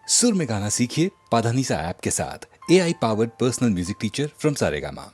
सुर में गाना सीखिए पाधानीसा ऐप के साथ। AI powered personal music teacher from Saregama.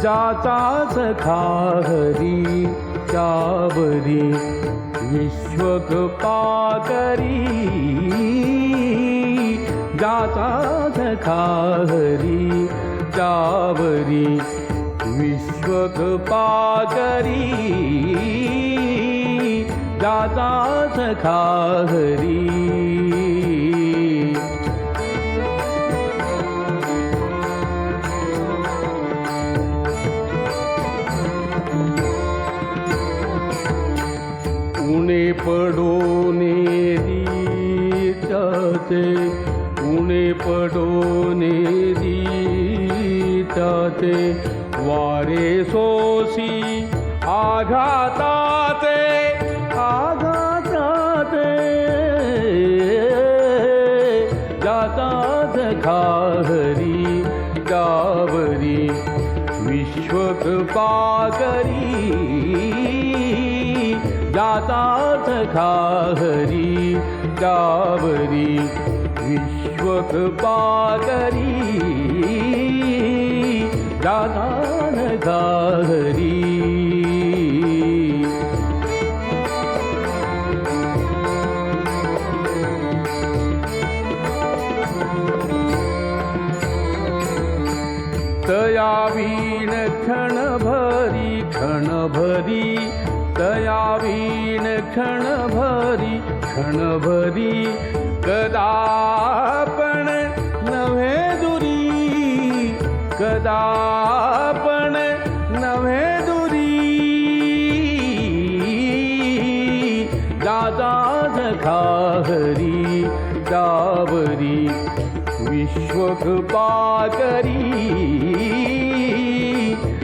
जाचा सखा हरी चावरी विश्वकृपा करी जाचा सखा हरी चावरी विश्वकृपा करी जाचा सखा हरी उने पडोने दीचाचे उने पडोने दीचाचे वारे सोसी आघाताचे आघाताचे जाता सखा हरी जावरी विश्वकृपा करी जाता सखा हरी जावरी विश्वकृपा करी जाता सखा हरी तया वीण क्षणभरी क्षणभरी तया वीण क्षणभरी कदा पण नव्हे दुरी कदा पण नव्हे दुरी ज्याचा जखाहरी त्यावरी विश्वकृपाकरी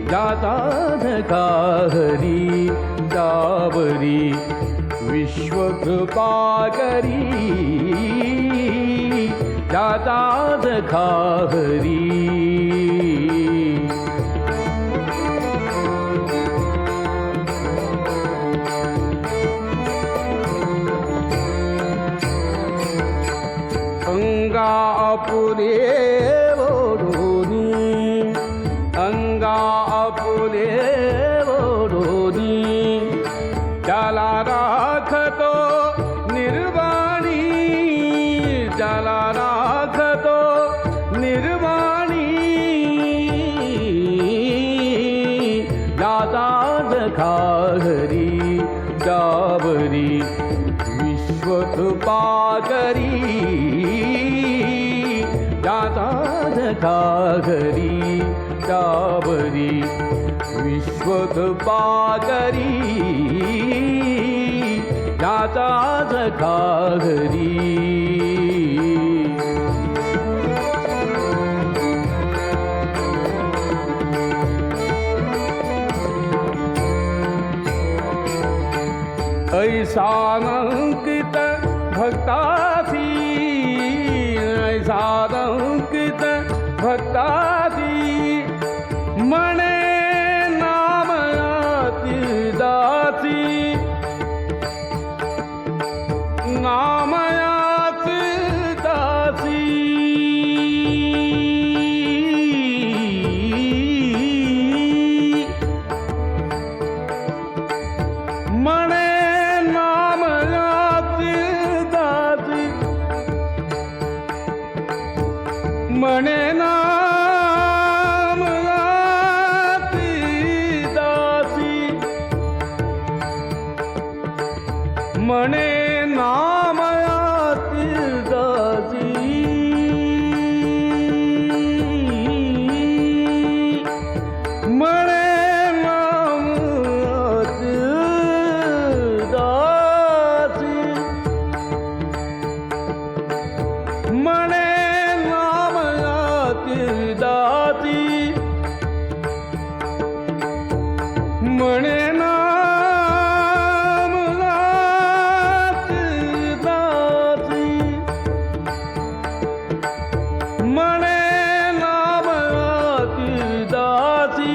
ज्याचा जखाहरी त्यावरी विश्वकृपाकरी ज्याचा जखाहरी अंगापुरे ओढोनी अंगापुरे ओढोनी त्याला राखतो निर्वाणी त्याला राखतो निर्वाणी ज्याचा जखाहरी त्यावरी विश्वकृपाकरी ज्याचा जखाहरी त्यावरी विश्वकृपाकरी ज्याचा जखाहरी ऐसानंकित भक्तासी ऐसानंकित भक्तासी मने नामयाती दासी नामयाती दासी मने मने नामयाती दासी मने नामयाती दासी मने नामयाती दासी मने दाती मने नामयाती दाती मने नामयाती दाती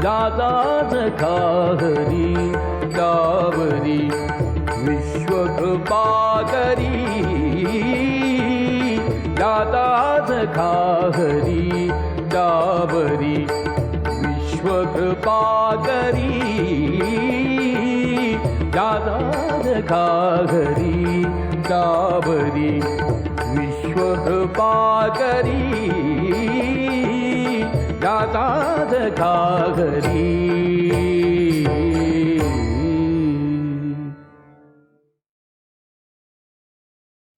ज्याचा जखाहरी त्यावरी विश्वकृपाकरी ज्याचा जखाहरी त्यावरी विश्वकृपाकरी ज्याचा जखाहरी त्यावरी विश्वकृपाकरी ज्याचा जखाहरी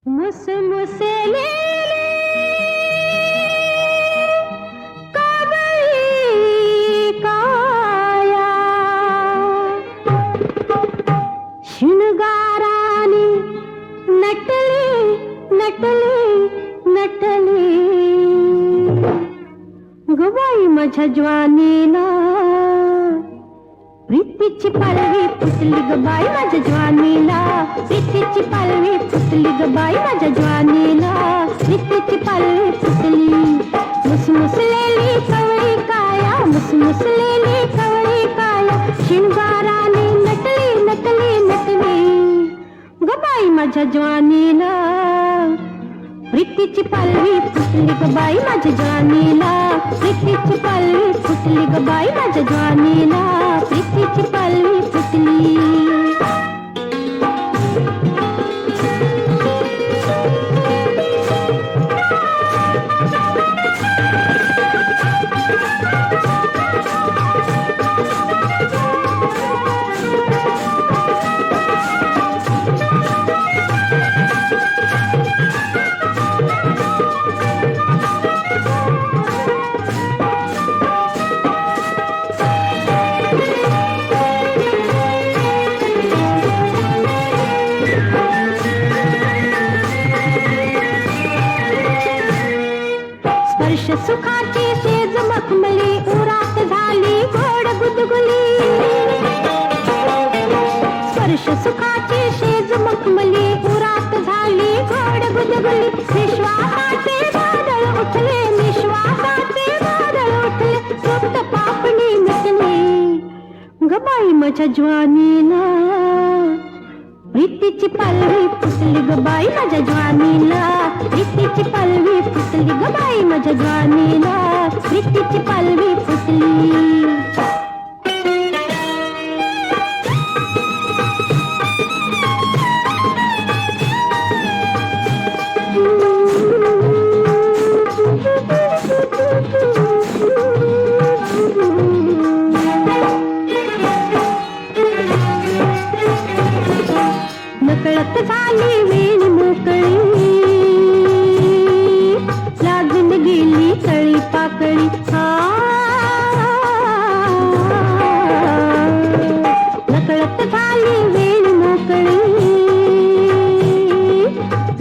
मुसमुसले काया शृंगाराने नटले नटले नटले गवाई माझ्या ज्वानीला प्रीतीची पालवी फुटली ग बाई माझ्या ज्वानीला प्रीतीची पालवी फुटली ग बाई माझ्या ज्वानीला प्रीतीची पालवी फुटली मुसमुसलेली कवळी काया मुसमुसलेली कवळी काया शृंगाराने नटली नटली नटली ग बाई माझ्या ज्वानीला प्रीतीची पालवी फुटली ग बाई माझ्या ज्वानीला प्रीतीची पालवी फुटली ग बाई माझ्या ज्वानीला प्रीतीची पालवी फुटली वर्ष सुखाची शेज मखमली उरात झाली घोड गुदगुली निश्वासाचे वादळ उठले निश्वासाचे वादळ उठले सुप्त पापणी मिटली ग बाई माझ्या ज्वानीला प्रीतीची पालवी फुटली ग बाई माझ्या ज्वानीला प्रीतीची पालवी फुटली ग बाई माझ्या ज्वानीला प्रीतीची पालवी फुटली नकळत झाली वेणी मोकळी लागून गेली तळी पाकळी नकळत झाली वेणी मोकळी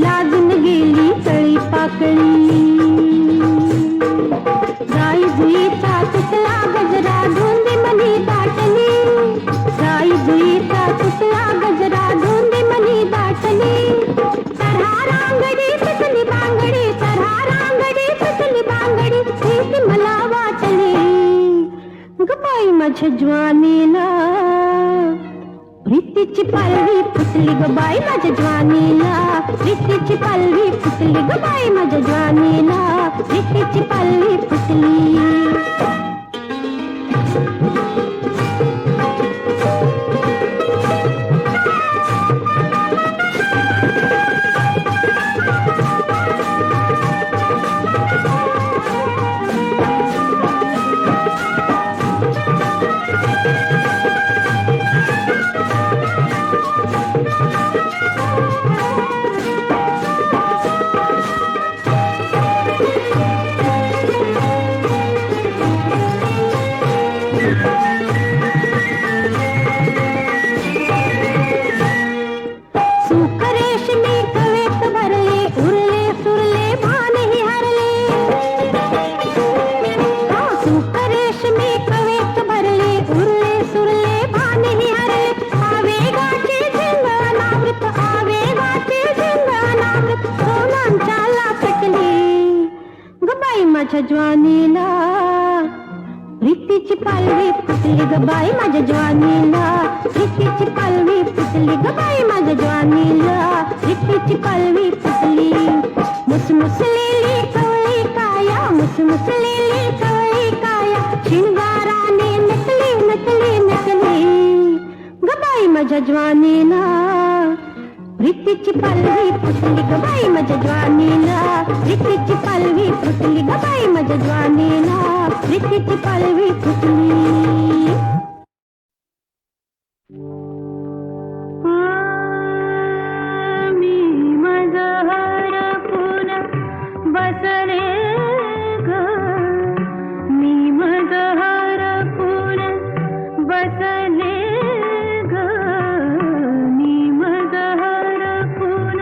लागून गेली तळी पाकळी गाई जुईचा तुटला गजरा धोंडी मनी दाटली गाई जुईचा तुटला गजरा धोंडी मनी दाटली तरहा रांगडी पिटली बांगडी तरहा रांगडी पिटली बांगडी प्रीती मला वाटली ग बाई माझ्या ज्वानीला प्रीतीची पालवी फुटली ग बाई माझ्या ज्वानीला प्रीतीची पालवी फुटली ग बाई माझ्या ज्वानीला प्रीतीची पालवी फुटली माझ्या ज्वानीला प्रीतीची पालवी फुटली ग बाई माझ्या ज्वानीला प्रीतीची पालवी फुटली ग बाई माझ्या ज्वानीला प्रीतीची पालवी फुटली मुसमुसलेली कवळी काया मुसमुसलेली कवळी काया शिंगाराने नटली नटली नटली ग बाई माझ्या ज्वानीला प्रीतीची पालवी फुटली ग बाई माझ्या ज्वानीला प्रीतीची पालवी फुटली ग बाई माझ्या ज्वानीला प्रीतीची पालवी फुटली मी माझं हरपून बसले ग मी माझं हरपून बसले ग मी माझं हरपून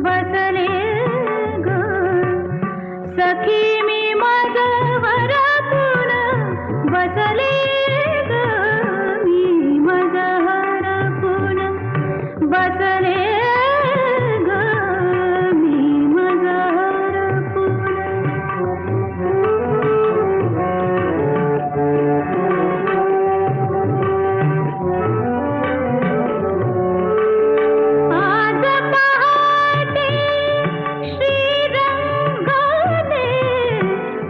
बसले ग सखी मी माझं हरपून बसले ग मी माझं हरपून बसले ग मी माझं हरपून आज पहाटे श्रीरंगाने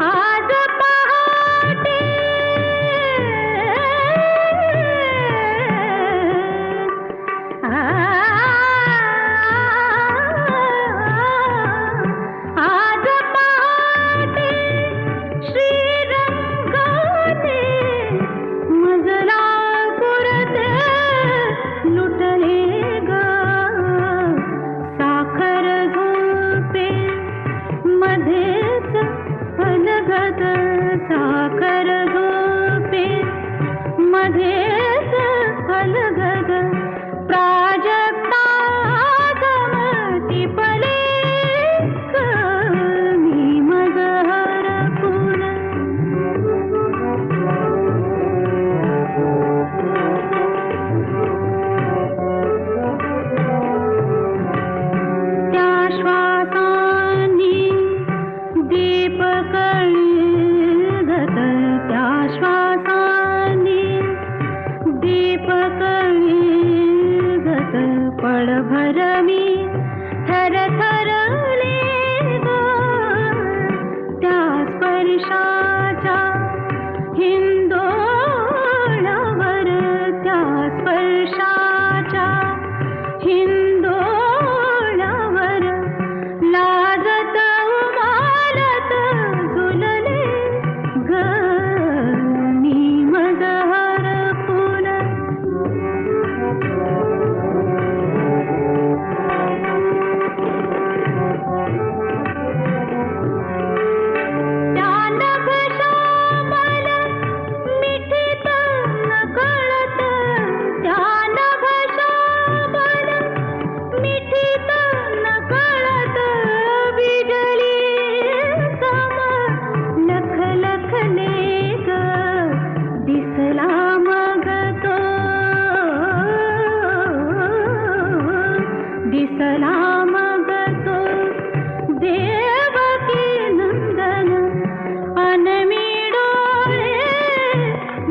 आज पहाटे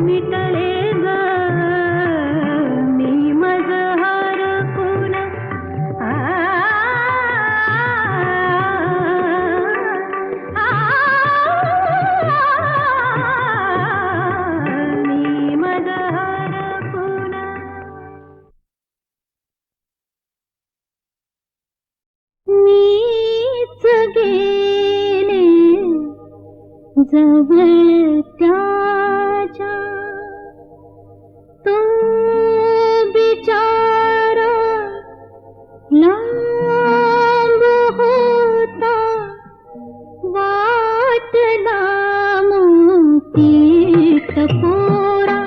मिटले ग मी मजहर कुण आ, आ, मी मजहर कुण मीच गेले जवळ त्याच्या तो बिचारा लांब होता वाटला मोतीत पोरा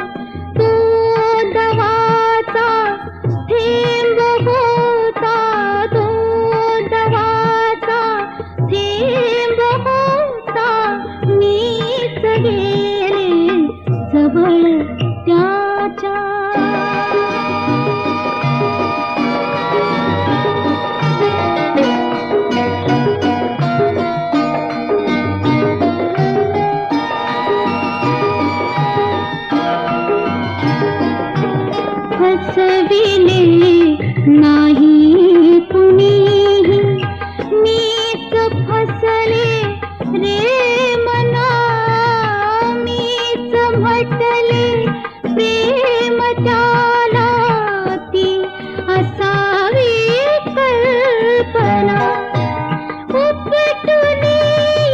तो दवाचा थेंब होता तो दवाचा थेंब होता मीच गेले जवळ त्याच्या हसविले नाही कुणीही मीच फसले रे मना मीच म्हटले प्रेम त्याला ती असावी कल्पना उपटून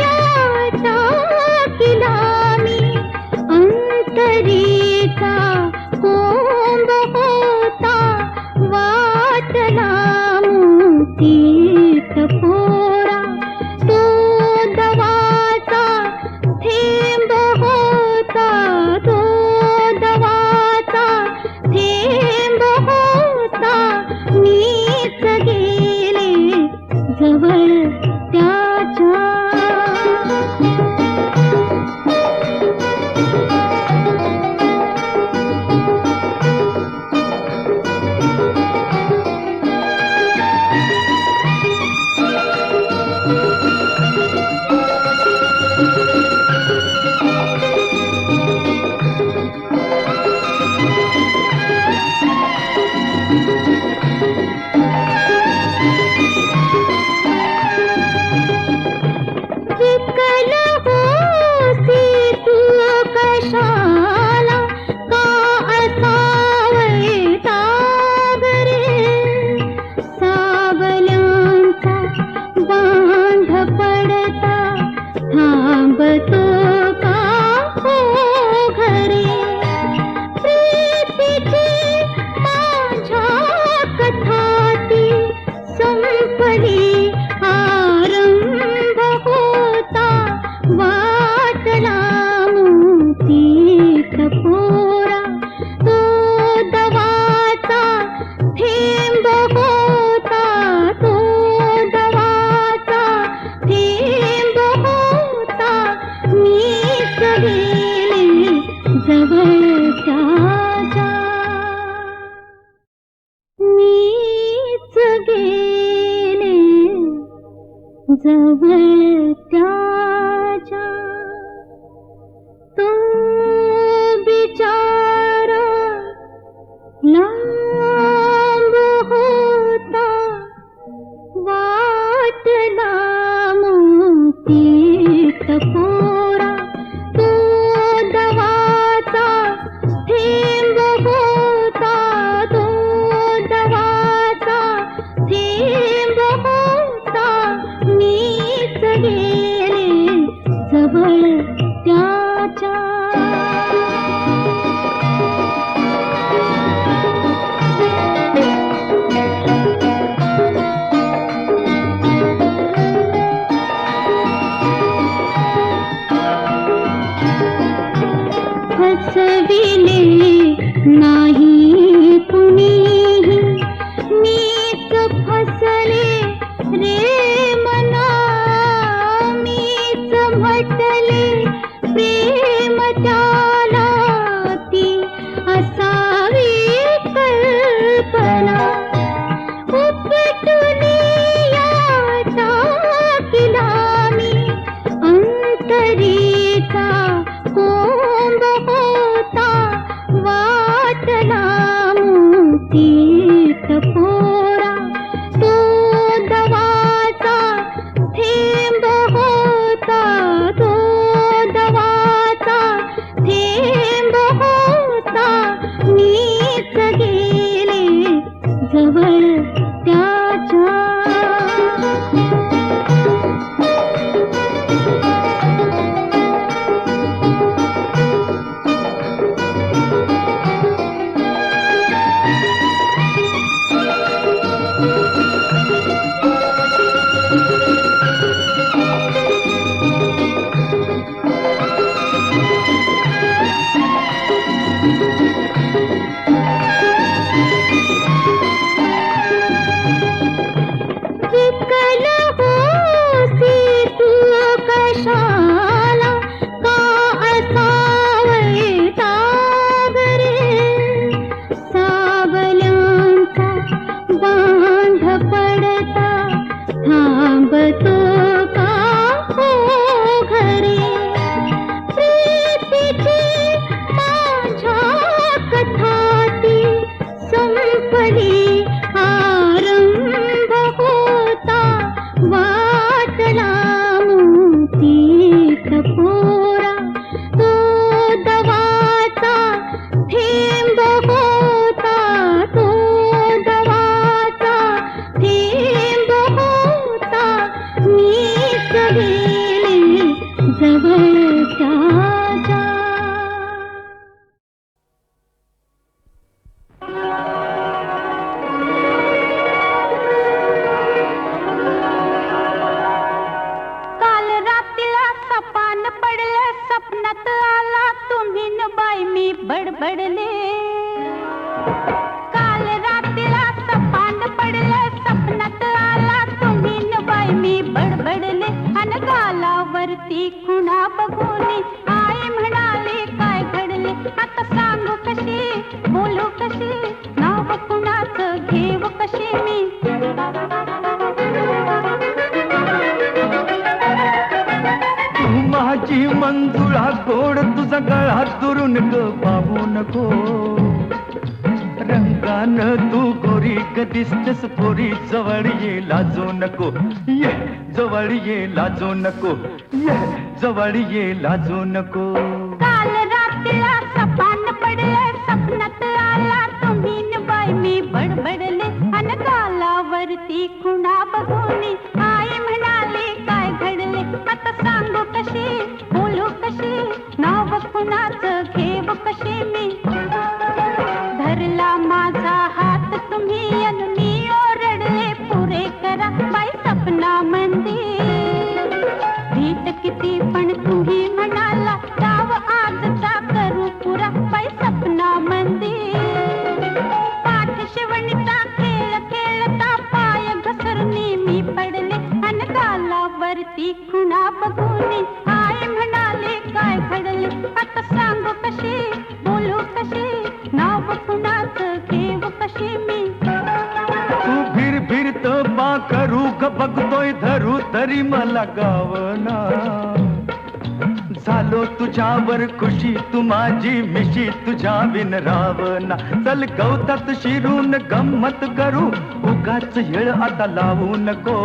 या टाकीला मी अंतरीचा कोंब होता वाटला मोतीत पोरा तो दवाचा थेंब होता तो दवाचा थेंब होता मीच गेले जवळ त्याच्या विकल होसी तू कशाला का असावे सागरे सावल्यांचा बांध पडता थांबतो का हो घरे प्रीतीची माझ्या कथाती संपली आरंभ होता वाटला मोतीत पोरा तो दवाचा थेंब होता तो दवाचा थेंब होता मीच गेले जवळ त्याच्या मीच गेले जवळ त्याच्या तो बिचारा लांब होता वाटला मोतीत पोरा तो दवाचा थेंब होता तो दवाचा थेंब होता मीच गेले जवळ त्याच्या हसविले नाही कुणीही मीच फसले रे मना मीच म्हटले प्रेम त्याला ती असावी कल्पना उपटून या टाकीला मी अंतरीचा कोंब होता बडबडले काल रात्रीला सपान पडलं स्वप्नात आला तुम्ही न बाई मी बडबडले अन गालावरती खुणा बघून आई म्हणाली काय घडले आता सांगू कशी बोलू कशी नाव कुणाचं घेऊ कशी मी माझी मंजुळा गोड तुझा गळा दुरून ग पाहू नको रंगान तू गोरी ग दिसतेस पोरी जवळ ये लाजू नको ये जवळ ये लाजू नको ये जवळ ये लाजू नको काल रात्रीला सपान पडले स्वप्नात आला तुम्ही न बाई मी बडबडले अन गालावरती खुणा बघून आई म्हणाली काय घडले आता सांगू कशी बोलू कशी नाव कुणाचं घेऊ कशी मी धरला माझा हात तुम्ही अन मी ओरडले पुरे करा बाई सपना मंदिर भीत किती पण तुम्ही म्हणाला डाव आजचा करू पुरा बाई सपना मंदिर पाठ शिवणीचा खेळ खेळता पाय घसरणी मी पडले अन गालावरती खुणा बघून आई म्हणाले काय घडले आता सांगू कशी बोलू कशी नाव कुणाचं घेऊ कशी मी तू फिर फिरत बा करू ग बघतोय धरू तरी मला गावना झालो तुझ्यावर खुशी तू माझी मिशी तुझ्या बिन रावना चल गवतात शिरून गंमत करू उगाच येळ आता लावू नको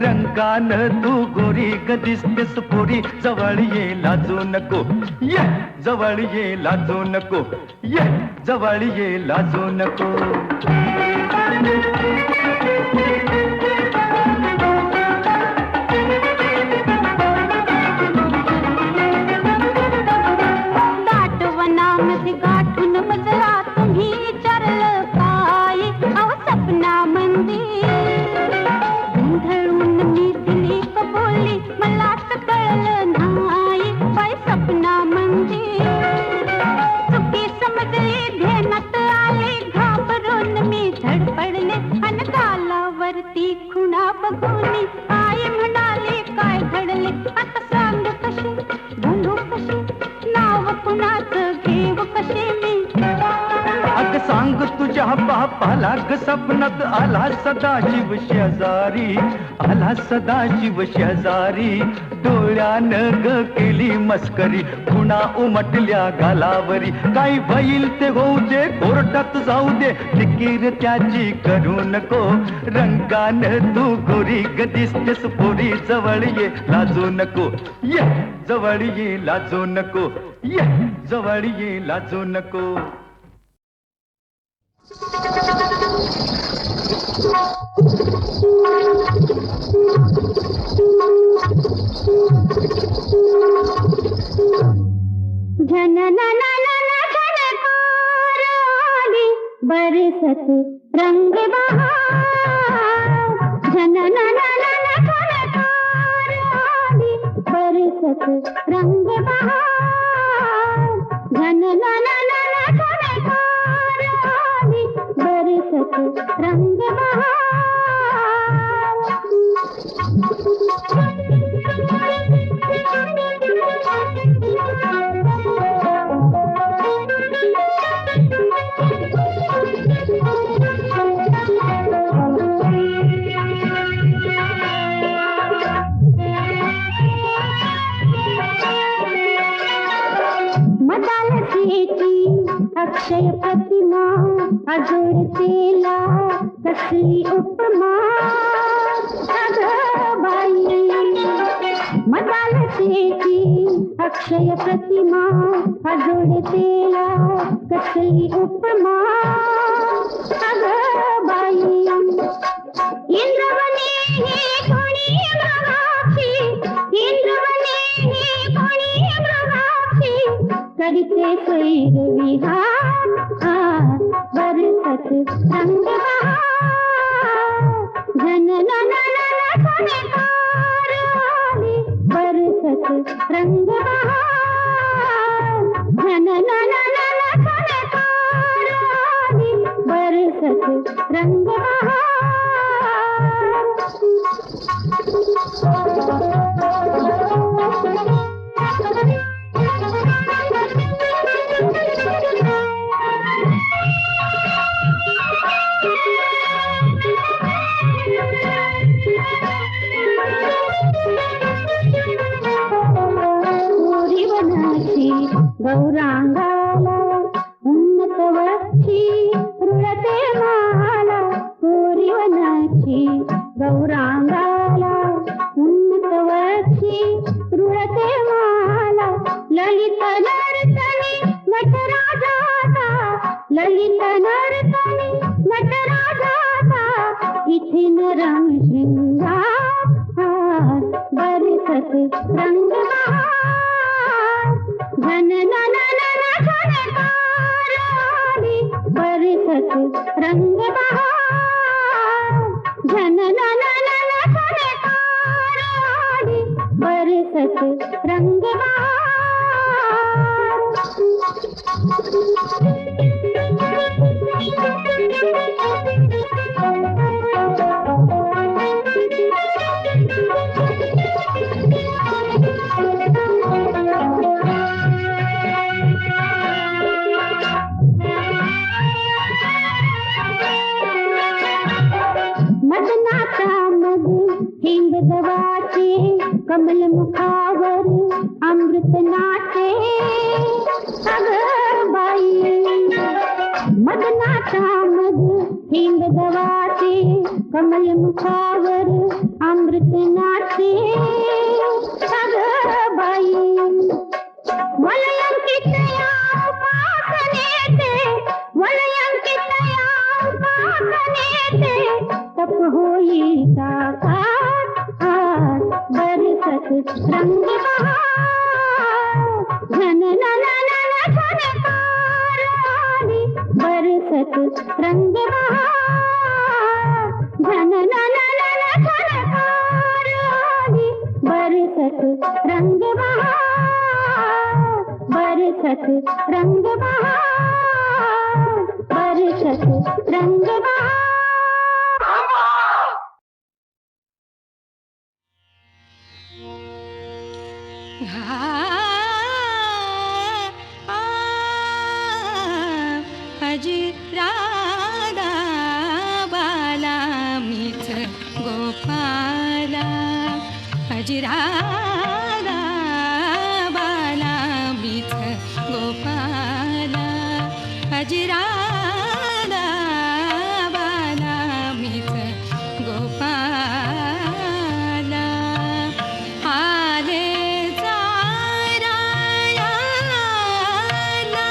रंगान तू गोरी ग दिसतेस पोरी जवळ ये लाजू नको ये जवळ ये लाजू नको ये जवळ ये लाजू नको दाटवनामध्ये गाठून बजला तुम्ही विचारलं काय अहो सपना मंदिर गोंधळून मी दिली कबोली मलाच कळलं नाही बाई सपना मंदिर चुकी समजली ध्यानात आले घाबरून मी धडपडले अन गालावरती खुणा बघून आई म्हणाली काय घडले आता सांग कशी बोलू कशी नाव कुणाचं घेऊ कशी मी अग सांग तुझ्या बापाला ग सपनात आला सदाशिव शेजारी आला सदाशिव शेजारी डोळ्यानं ग केली मस्करी खुणा उमटल्या गालावरी काही होईल ते होऊ दे कोर्टात जाऊ दे फिकीर त्याची करू नको रंगान तू गोरी ग दिसतेस पोरी जवळ ये लाजू नको ये जवळ ये लाजू नको ये जवळ ये लाजू नको झनकार आली बरसत रंग बहार झनकार आली बरसत रंग बहार झनकार आली बरसत रंग बहार अक्षय प्रतिमा अजोडतेला कसली उपमा अगं बाई मदालतेची अक्षय प्रतिमा अजोडतेला कसली उपमा अगं बाई इंद्रवने हे कोणी मगाशी इंद्रवने हे कोणी मगाशी करते सैर विहार बरसत रंग बहार आली बरसत रंग बहार ललित नर्तनी नटराजाचा इथे रंग शृंगार बरसत रंग बहार झन नन नन झनकार आली बरसत रंग बहार झन नन नन झनकार आली बरसत रंग बहार मदनाचा मध हिंग गवाचे कमल मुखावर अमृत नाचे अगं बाई मदनाचा मध हिंग गवाचे कमल मुखावर अमृत नाचे अगं बाई वलयांकित या उपासनेचे वलयांकित या उपासनेचे तप होई साकार आज बरसत रंग बहार झन नन नन झनकार आली बरसत रंग बहार झन नन नन झनकार आली बरसत रंग बहार बरसत रंग बहार बरसत रंग बहार अजी राधा बाला मीच गोपाला अजी राधा बाला मीच गोपाला अजी राधा बाला मीच गोपाला आले चारायाला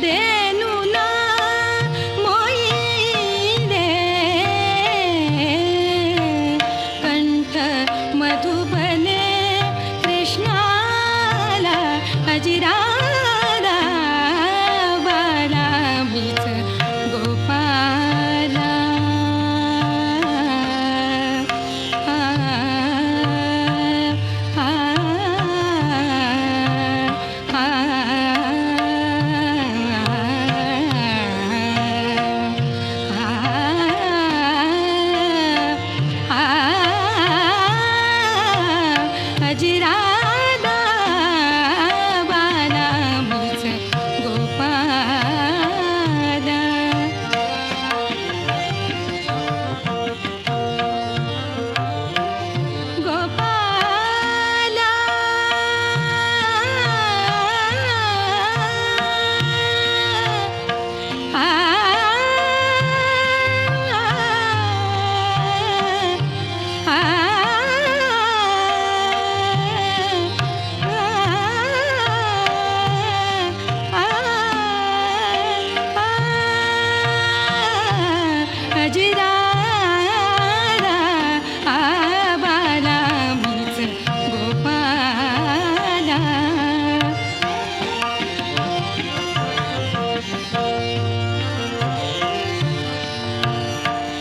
देनु ना मोईले कंठ मधुबने कृष्णाला अजी राधा बाला मीच गोपाला अजी राधा बाला मीच गोपाला गोपाला अजी राधा बाला मीच गोपाला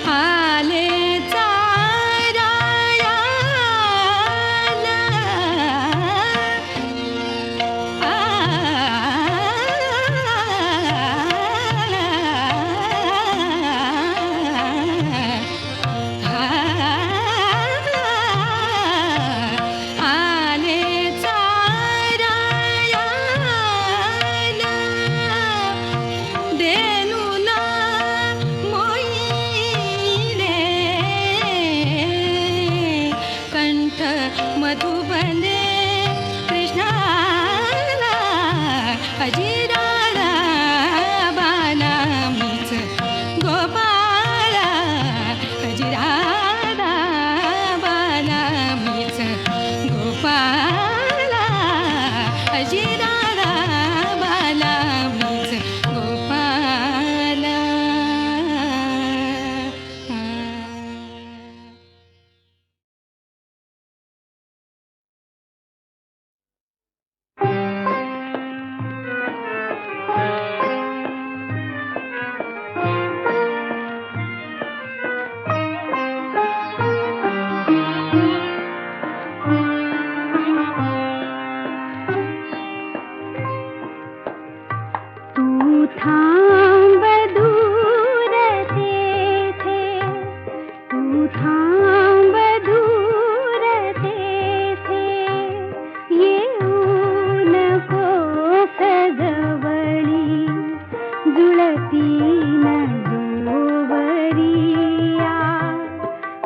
आले चारायाला आले चारायाला देनु ना मोईले कंठ मधुबने कृष्णाला अजी राधा बाला मीच गोपाला अजी राधा बाला मीच गोपाला अजी राधा बाला मीच तू थांब दूर तेथे, तू थांब दूर तेथे, येऊ नकोस जवळी, जुळती न जोवरिया,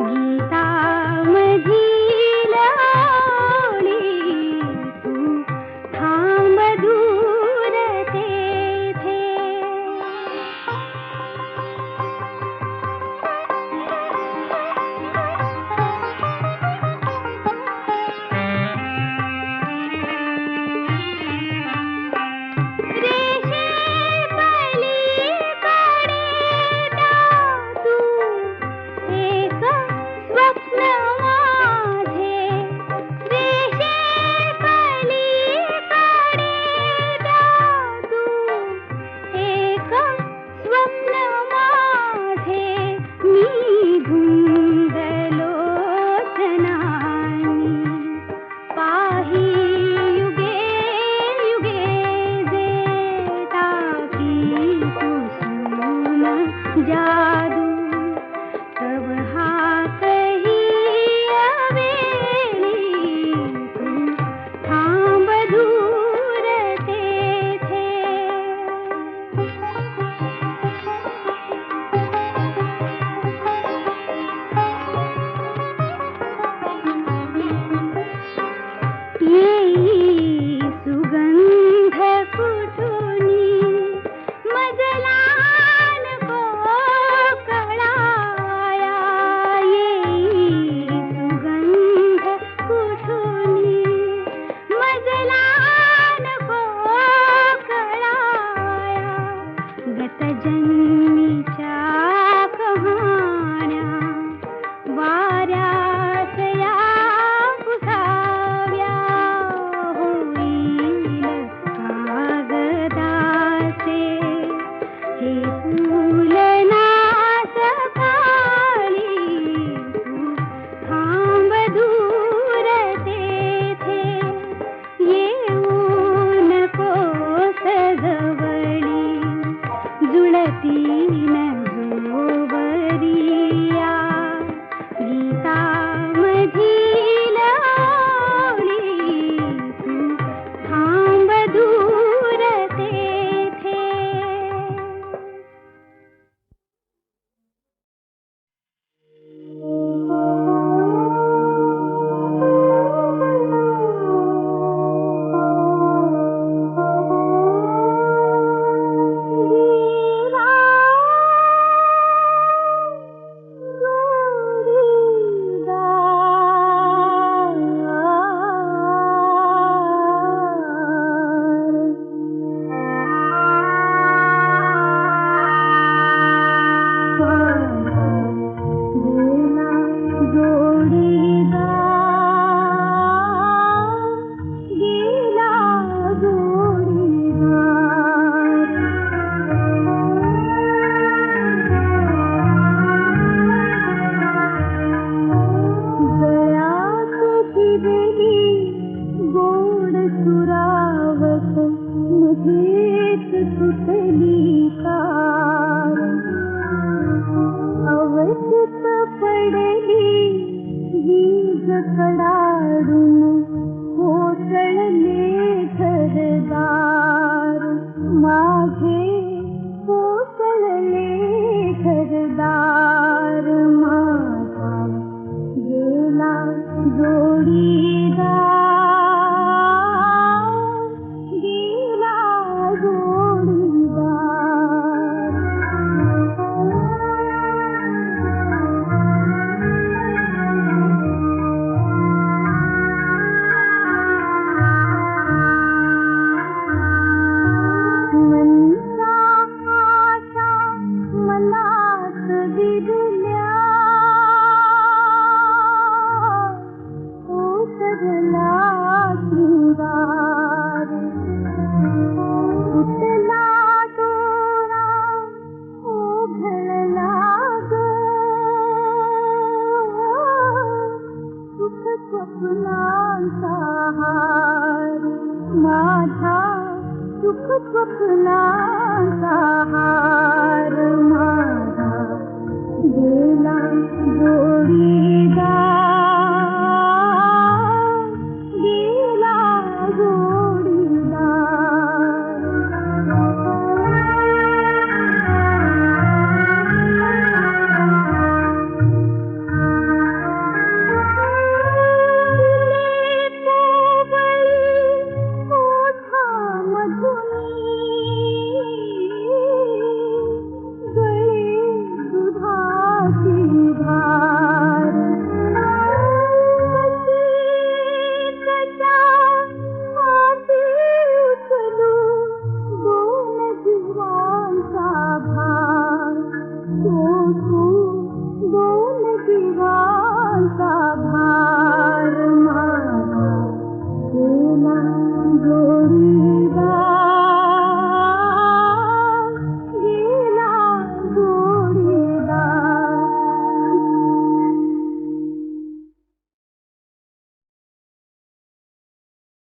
गीतामधील ओळी, तू थांब दूर तेथे. जादू तब हात ही अवेळी, तू थांब दूर तेथे. येई सुगंध कुठुनी, मजला जन्मीच्या कहाण्या वाऱ्यास या पुसाव्या, होईल कागदाचे हे फूल नाच खाली, तू थांब दूर तेथे, येऊ नकोस जवळी, जुळती न जोवरिया, गीतामधील ओळी, तू थांब दूर तेथे. जोडीदार गेला जोडीदार.